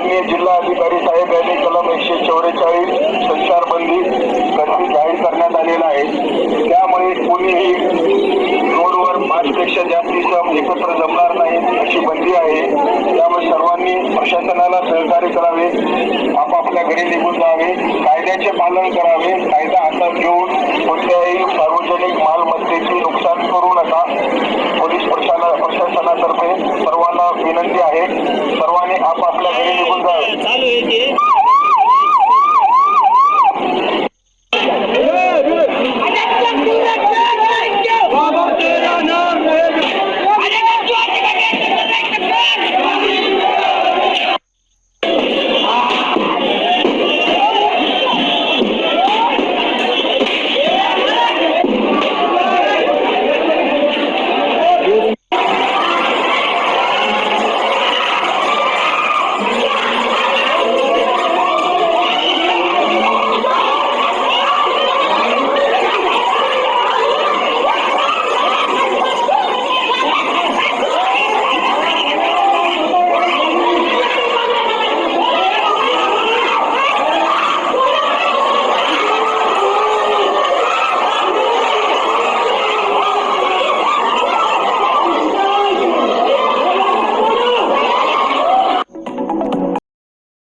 माननीय जिल्हा अधिकारी साहेब यांनी कलम 144 संचारबंदी कशी जाहीर करण्यात आलेला आहे। त्यामुळे कोणीही रोडवर 5 पेक्षा जास्ती एकत्र जमणार नाही अशी बंदी आहे। त्यामुळे सर्वांनी प्रशासनाला सहकार्य करावे, आपापल्या घरी निघून जावे, कायद्याचे पालन करावे। कायदा हातात घेऊन कोणत्याही सार्वजनिक मालमत्तेचे नुकसान करू नका। पोलीस प्रशासनातर्फे सर्वांना विनंती आहे, सर्वांनी आपापल्या घरी निघून जावे।